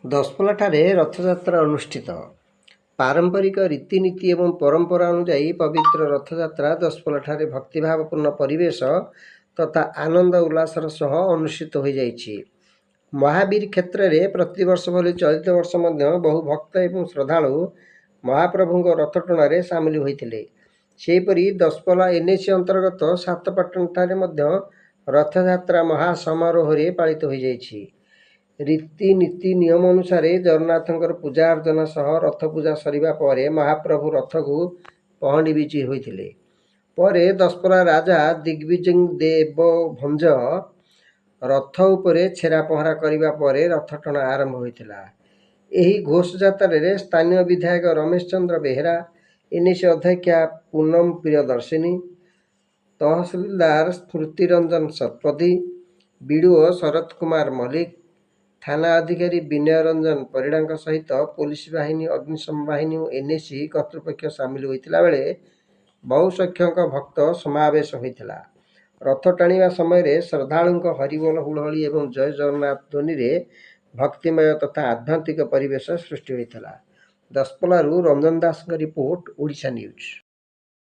ଦଶପଲ୍ଲାଠାରେ ରଥଯାତ୍ରା ଅନୁଷ୍ଠିତ। ପାରମ୍ପରିକ ରୀତିନୀତି ଏବଂ ପରମ୍ପରା ଅନୁଯାୟୀ ପବିତ୍ର ରଥଯାତ୍ରା ଦଶପଲ୍ଲାଠାରେ ଭକ୍ତିଭାବପୂର୍ଣ୍ଣ ପରିବେଶ ତଥା ଆନନ୍ଦ ଉଲ୍ଲାସର ସହ ଅନୁଷ୍ଠିତ ହୋଇଯାଇଛି। ମହାବୀର କ୍ଷେତ୍ରରେ ପ୍ରତିବର୍ଷ ଭଳି ଚଳିତ ବର୍ଷ ମଧ୍ୟ ବହୁ ଭକ୍ତ ଏବଂ ଶ୍ରଦ୍ଧାଳୁ ମହାପ୍ରଭୁଙ୍କ ରଥଟଣାରେ ସାମିଲ ହୋଇଥିଲେ। ସେହିପରି ଦଶପଲ୍ଲା NAC ଅନ୍ତର୍ଗତ ସାତପାଟଣାଠାରେ ମଧ୍ୟ ରଥଯାତ୍ରା ମହାସମାରୋହରେ ପାଳିତ ହୋଇଯାଇଛି। ରୀତିନୀତି ନିୟମ ଅନୁସାରେ ଜଗନ୍ନାଥଙ୍କର ପୂଜା ଅର୍ଚ୍ଚନା ସହ ରଥ ପୂଜା ସରିବା ପରେ ମହାପ୍ରଭୁ ରଥକୁ ପହଣ୍ଡି ବିଜେ ହୋଇଥିଲେ। ପରେ ଦଶପଲ୍ଲା ରାଜା ଦିଗ୍ବିଜୟ ଦେବ ଭଞ୍ଜ ରଥ ଉପରେ ଛେରା ପହଁରା କରିବା ପରେ ରଥଟଣା ଆରମ୍ଭ ହୋଇଥିଲା। ଏହି ଘୋଷଯାତ୍ରାରେ ସ୍ଥାନୀୟ ବିଧାୟକ ରମେଶ ଚନ୍ଦ୍ର ବେହେରା, NAC ଅଧ୍ୟକ୍ଷା ପୁନମ ପ୍ରିୟଦର୍ଶିନୀ, ତହସିଲଦାର ସ୍ମୃତିରଞ୍ଜନ ଶତପଥୀ, BDO ଶରତ କୁମାର ମଲ୍ଲିକ, ଥାନା ଅଧିକାରୀ ବିନୟ ରଞ୍ଜନ ପରିଡ଼ାଙ୍କ ସହିତ ପୋଲିସ ବାହିନୀ, ଅଗ୍ନିଶମ ବାହିନୀ ଓ NAC କର୍ତ୍ତୃପକ୍ଷ ସାମିଲ ହୋଇଥିଲା ବେଳେ ବହୁ ସଂଖ୍ୟକ ଭକ୍ତ ସମାବେଶ ହୋଇଥିଲା। ରଥ ଟାଣିବା ସମୟରେ ଶ୍ରଦ୍ଧାଳୁଙ୍କ ହରିବୋଲ, ହୁଳହୁଳି ଏବଂ ଜୟ ଜଗନ୍ନାଥ ଧ୍ୱନିରେ ଭକ୍ତିମୟ ତଥା ଆଧ୍ୟାତ୍ମିକ ପରିବେଶ ସୃଷ୍ଟି ହୋଇଥିଲା। ଦଶପଲ୍ଲାରୁ ରଞ୍ଜନ ଦାସଙ୍କ ରିପୋର୍ଟ, ଓଡ଼ିଶା ନ୍ୟୁଜ୍।